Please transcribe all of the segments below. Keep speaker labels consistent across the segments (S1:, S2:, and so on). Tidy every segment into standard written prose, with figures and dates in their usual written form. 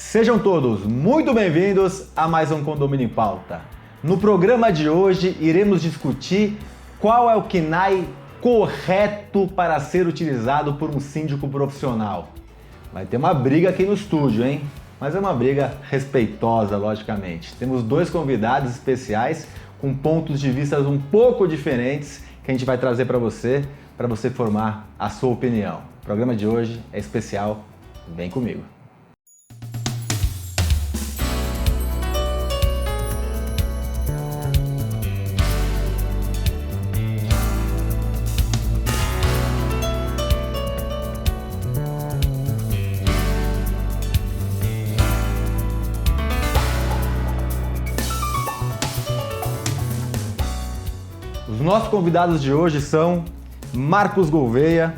S1: Sejam todos muito bem-vindos a mais um Condomínio em Pauta. No programa de hoje iremos discutir qual é o KNAI correto para ser utilizado por um síndico profissional. Vai ter uma briga aqui no estúdio, hein? Mas é uma briga respeitosa, logicamente. Temos dois convidados especiais com pontos de vista um pouco diferentes que a gente vai trazer para você formar a sua opinião. O programa de hoje é especial, vem comigo. Os nossos convidados de hoje são Marcos Gouveia,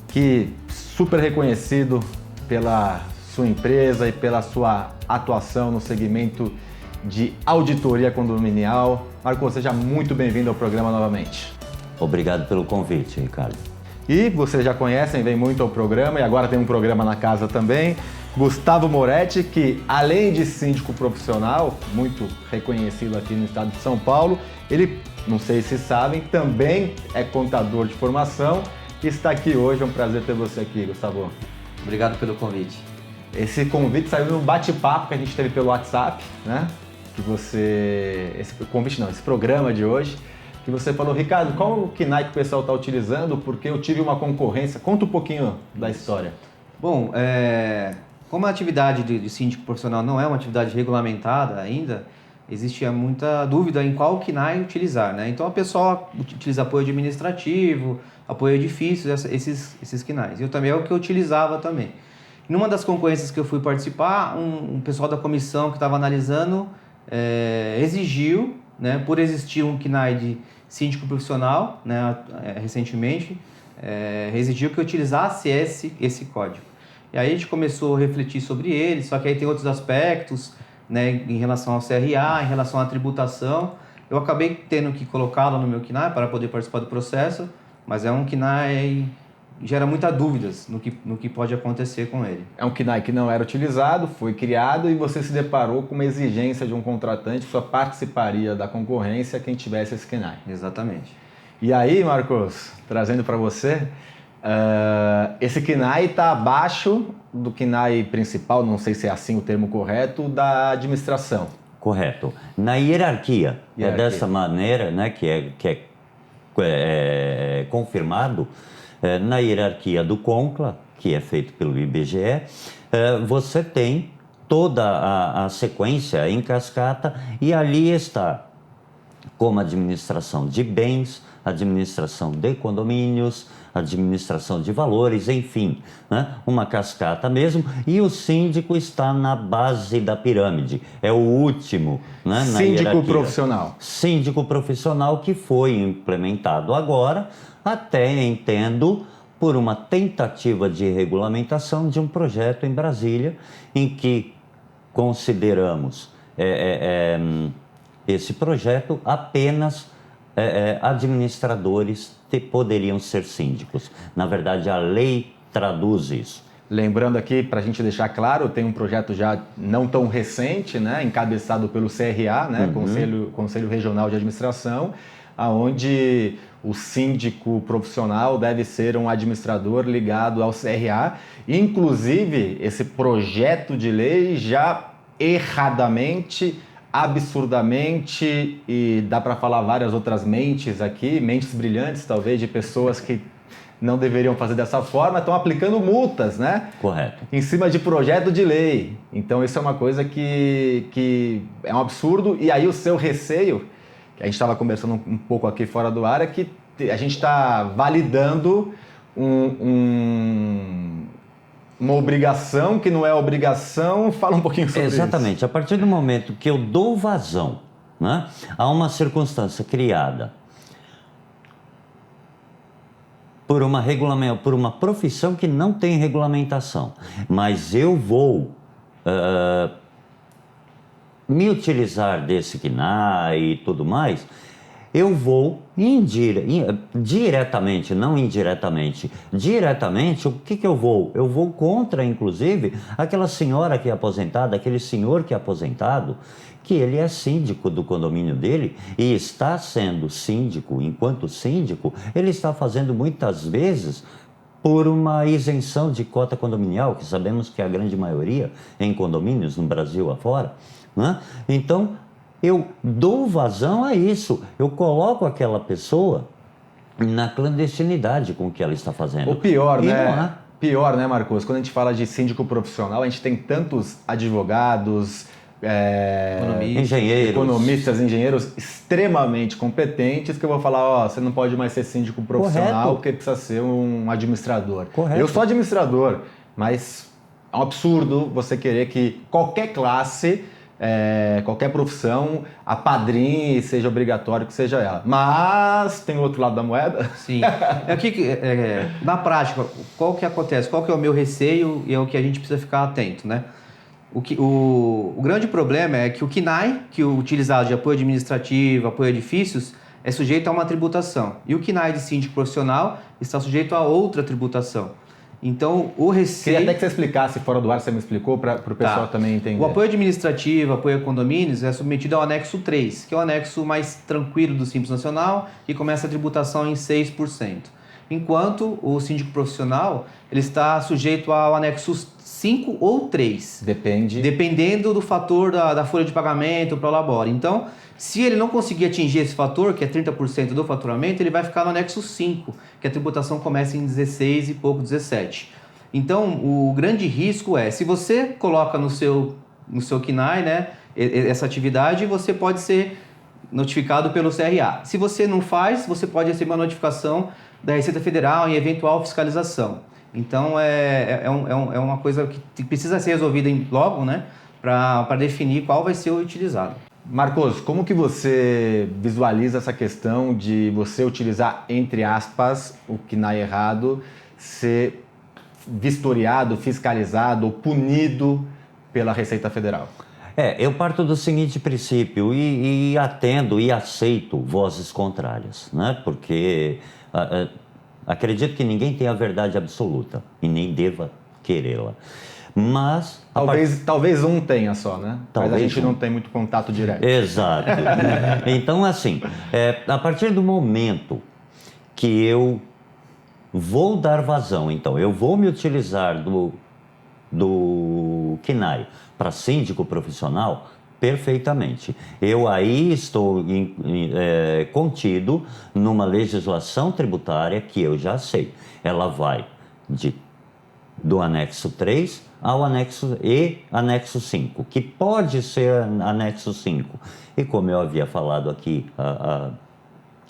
S1: que é super reconhecido pela sua empresa e pela sua atuação no segmento de auditoria condominial. Marcos, seja muito bem-vindo ao programa novamente.
S2: Obrigado pelo convite, Ricardo.
S1: E vocês já conhecem, vem muito ao programa e agora tem um programa na casa também. Gustavo Moretti, que além de síndico profissional, muito reconhecido aqui no estado de São Paulo, ele, não sei se sabem, também é contador de formação e está aqui hoje. É um prazer ter você aqui, Gustavo.
S3: Obrigado pelo convite.
S1: Esse convite saiu no bate-papo que a gente teve pelo WhatsApp, né? Esse programa de hoje, que você falou, Ricardo, qual o KNAI que o pessoal está utilizando? Porque eu tive uma concorrência. Conta um pouquinho da história.
S3: Bom, como a atividade de síndico profissional não é uma atividade regulamentada ainda, existia muita dúvida em qual KNAI utilizar, né? Então a pessoa utiliza apoio administrativo, apoio a edifícios, esses KNAIs. Eu também é o que eu utilizava também. Numa das concorrências que eu fui participar, um pessoal da comissão que estava analisando exigiu, né, por existir um KNAI de síndico profissional, né, recentemente, exigiu que eu utilizasse esse código. E aí a gente começou a refletir sobre ele, só que aí tem outros aspectos, né, em relação ao CRA, em relação à tributação. Eu acabei tendo que colocá-lo no meu KNAI para poder participar do processo, mas é um KNAI que gera muitas dúvidas no que pode acontecer com ele.
S1: É um KNAI que não era utilizado, foi criado e você se deparou com uma exigência de um contratante que só participaria da concorrência quem tivesse esse KNAI.
S3: Exatamente.
S1: E aí, Marcos, trazendo para você, esse KNAI está abaixo do KNAI principal, não sei se é assim o termo correto, da administração.
S2: Correto. Na hierarquia. É dessa maneira, né, que é confirmado na hierarquia do CONCLA, que é feito pelo IBGE, você tem toda a sequência em cascata e ali está como administração de bens, administração de condomínios, administração de valores, enfim, né? Uma cascata mesmo, e o síndico está na base da pirâmide, é o último, né, na
S1: hierarquia. Síndico profissional.
S2: Síndico profissional que foi implementado agora, até entendo, por uma tentativa de regulamentação de um projeto em Brasília, em que consideramos esse projeto apenas administradores poderiam ser síndicos. Na verdade, a lei traduz isso.
S1: Lembrando aqui, para a gente deixar claro, tem um projeto já não tão recente, né, encabeçado pelo CRA, né, Conselho Regional de Administração, onde o síndico profissional deve ser um administrador ligado ao CRA. Inclusive, esse projeto de lei já erradamente, absurdamente, e dá para falar várias outras mentes aqui, mentes brilhantes talvez, de pessoas que não deveriam fazer dessa forma, estão aplicando multas, né?
S2: Correto.
S1: Em cima de projeto de lei. Então isso é uma coisa que é um absurdo. E aí o seu receio, que a gente estava conversando um pouco aqui fora do ar, é que a gente está validando uma obrigação que não é obrigação. Fala um pouquinho sobre isso.
S2: Exatamente. A partir do momento que eu dou vazão, né, a uma circunstância criada por uma profissão que não tem regulamentação, mas eu vou me utilizar desse KNAI e tudo mais, eu vou diretamente, não indiretamente, diretamente, o que eu vou? Eu vou contra, inclusive, aquela senhora que é aposentada, aquele senhor que é aposentado, que ele é síndico do condomínio dele e está sendo síndico, enquanto síndico, ele está fazendo muitas vezes por uma isenção de cota condominial, que sabemos que é a grande maioria em condomínios no Brasil afora, né? Então, eu dou vazão a isso, eu coloco aquela pessoa na clandestinidade com o que ela está fazendo.
S1: O pior,
S2: E não
S1: né?
S2: há.
S1: Pior, né, Marcos? Quando a gente fala de síndico profissional, a gente tem tantos advogados, economistas, engenheiros extremamente competentes que eu vou falar, ó, você não pode mais ser síndico profissional.
S2: Correto.
S1: Porque precisa ser um administrador.
S2: Correto.
S1: Eu sou administrador, mas é um absurdo você querer que qualquer classe, qualquer profissão, apadrinhe, seja obrigatório que seja ela. Mas tem o outro lado da moeda.
S3: Sim. Na prática, qual que acontece? Qual que é o meu receio e é o que a gente precisa ficar atento, né? O grande problema é que o KNAI, que é utilizado de apoio administrativo, apoio a edifícios, é sujeito a uma tributação. E o KNAI de síndico profissional está sujeito a outra tributação. Então, o receio...
S1: Queria até que você explicasse, fora do ar, você me explicou, para o pessoal também entender.
S3: O apoio administrativo, apoio a condomínios, é submetido ao anexo 3, que é o anexo mais tranquilo do Simples Nacional, que começa a tributação em 6%. Enquanto o síndico profissional, ele está sujeito ao anexo 5 ou 3. Dependendo do fator da folha de pagamento para o labore. Então, se ele não conseguir atingir esse fator, que é 30% do faturamento, ele vai ficar no anexo 5, que a tributação começa em 16 e pouco, 17. Então, o grande risco é, se você coloca no seu KNAI, né, essa atividade, você pode ser notificado pelo CRA. Se você não faz, você pode receber uma notificação da Receita Federal em eventual fiscalização. Então, é uma coisa que precisa ser resolvida logo, né, para definir qual vai ser o utilizado.
S1: Marcos, como que você visualiza essa questão de você utilizar, entre aspas, o KNAI errado, ser vistoriado, fiscalizado ou punido pela Receita Federal?
S2: Eu parto do seguinte princípio e atendo e aceito vozes contrárias, né? Porque acredito que ninguém tem a verdade absoluta e nem deva querê-la. Mas...
S1: Talvez um tenha só, né? Mas a gente não tem muito contato direto.
S2: Exato. Então, assim, a partir do momento que eu vou dar vazão, então, eu vou me utilizar do KNAI para síndico profissional, perfeitamente. Eu aí estou contido numa legislação tributária que eu já sei. Ela vai do anexo 3 ao anexo 5, que pode ser anexo 5. E como eu havia falado aqui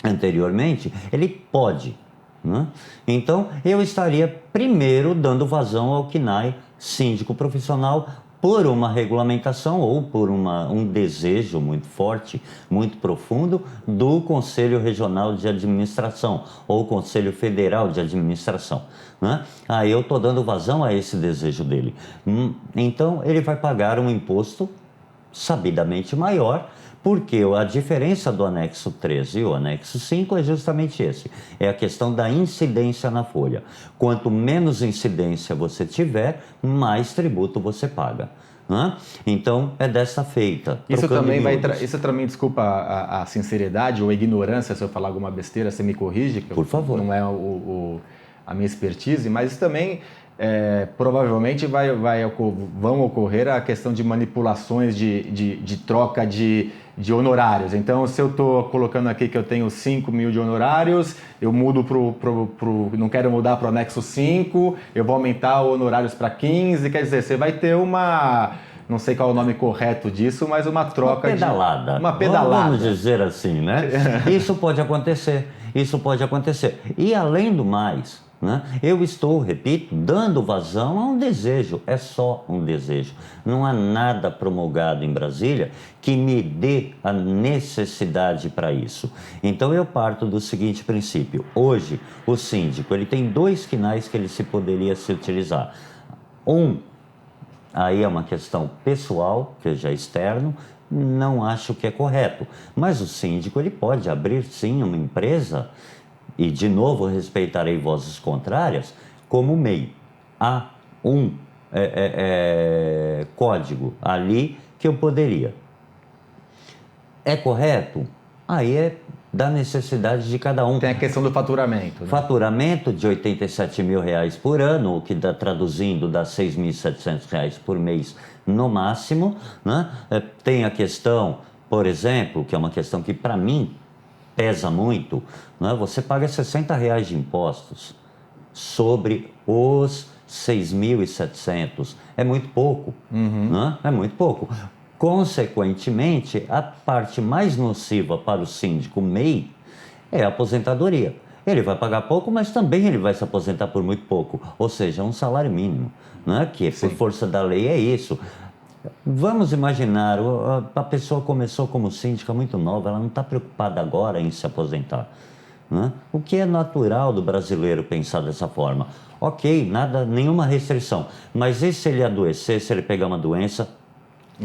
S2: anteriormente, ele pode, né? Então, eu estaria primeiro dando vazão ao KNAI síndico profissional por uma regulamentação ou por um desejo muito forte, muito profundo do Conselho Regional de Administração ou Conselho Federal de Administração, né? Aí eu estou dando vazão a esse desejo dele. Então, ele vai pagar um imposto sabidamente maior, porque a diferença do anexo 13 e o anexo 5 é justamente esse. É a questão da incidência na folha. Quanto menos incidência você tiver, mais tributo você paga, né? Então, é dessa feita.
S1: Isso também, desculpa a sinceridade ou a ignorância, se eu falar alguma besteira, você me corrige, que
S2: por favor.
S1: Não é a minha expertise, mas isso também... provavelmente vão ocorrer a questão de manipulações de troca de honorários. Então, se eu estou colocando aqui que eu tenho 5 mil de honorários, eu mudo não quero mudar para o anexo 5, eu vou aumentar os honorários para 15, quer dizer, você vai ter não sei qual é o nome correto disso, mas uma troca
S2: uma pedalada. Vamos dizer assim, né? Isso pode acontecer. E além do mais, né, eu estou, repito, dando vazão a um desejo, é só um desejo. Não há nada promulgado em Brasília que me dê a necessidade para isso. Então eu parto do seguinte princípio. Hoje, o síndico ele tem 2 KNAIs que ele poderia se utilizar. Um aí é uma questão pessoal, que já é externo, não acho que é correto. Mas o síndico ele pode abrir sim uma empresa, e de novo respeitarei vozes contrárias, como MEI. Há um código ali que eu poderia. É correto? Aí é da necessidade de cada um.
S1: Tem a questão do faturamento. Né?
S2: Faturamento de R$87 mil por ano, o que dá, traduzindo dá R$6.700 por mês no máximo. Né? Tem a questão, por exemplo, que é uma questão que para mim pesa muito, né? Você paga R$60 de impostos sobre os 6.700. É muito pouco. Né? É muito pouco. Consequentemente, a parte mais nociva para o síndico MEI é a aposentadoria. Ele vai pagar pouco, mas também ele vai se aposentar por muito pouco. Ou seja, um salário mínimo, né? Que por força da lei é isso. Vamos imaginar, a pessoa começou como síndica muito nova, ela não está preocupada agora em se aposentar. Né? O que é natural do brasileiro pensar dessa forma. Ok, nenhuma restrição. Mas e se ele adoecer, se ele pegar uma doença?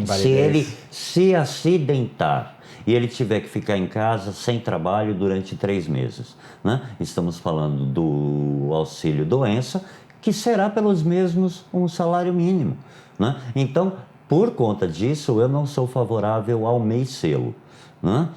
S2: Se ele se acidentar e ele tiver que ficar em casa sem trabalho durante 3 meses, né? Estamos falando do auxílio doença, que será pelos mesmos um salário mínimo, né? Então, por conta disso, eu não sou favorável ao MEI selo, né?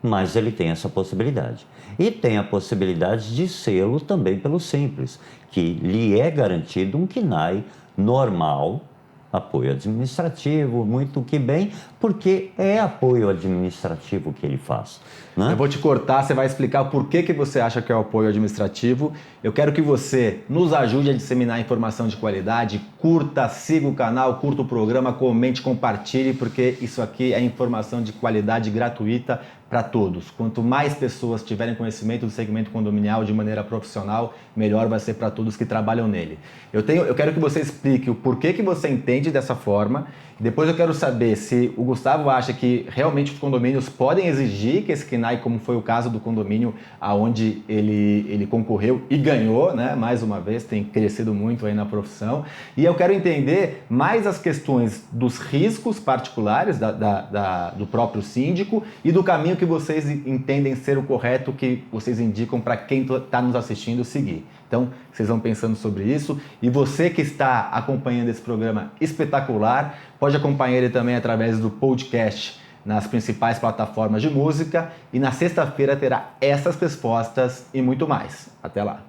S2: Mas ele tem essa possibilidade. E tem a possibilidade de selo também pelo Simples, que lhe é garantido um KNAI normal, apoio administrativo, muito que bem, porque é apoio administrativo que ele faz. Né?
S1: Eu vou te cortar, você vai explicar por que você acha que é o apoio administrativo. Eu quero que você nos ajude a disseminar informação de qualidade, curta, siga o canal, curta o programa, comente, compartilhe, porque isso aqui é informação de qualidade gratuita para todos. Quanto mais pessoas tiverem conhecimento do segmento condominial de maneira profissional, melhor vai ser para todos que trabalham nele. Eu quero que você explique o porquê que você entende dessa forma. Depois eu quero saber se o Gustavo acha que realmente os condomínios podem exigir que esse KNAI, como foi o caso do condomínio aonde ele concorreu e ganhou, né? Mais uma vez, tem crescido muito aí na profissão. E eu quero entender mais as questões dos riscos particulares do próprio síndico e do caminho que vocês entendem ser o correto, que vocês indicam para quem está nos assistindo seguir. Então, vocês vão pensando sobre isso. E você que está acompanhando esse programa espetacular, pode acompanhar ele também através do podcast nas principais plataformas de música. E na sexta-feira terá essas respostas e muito mais. Até lá!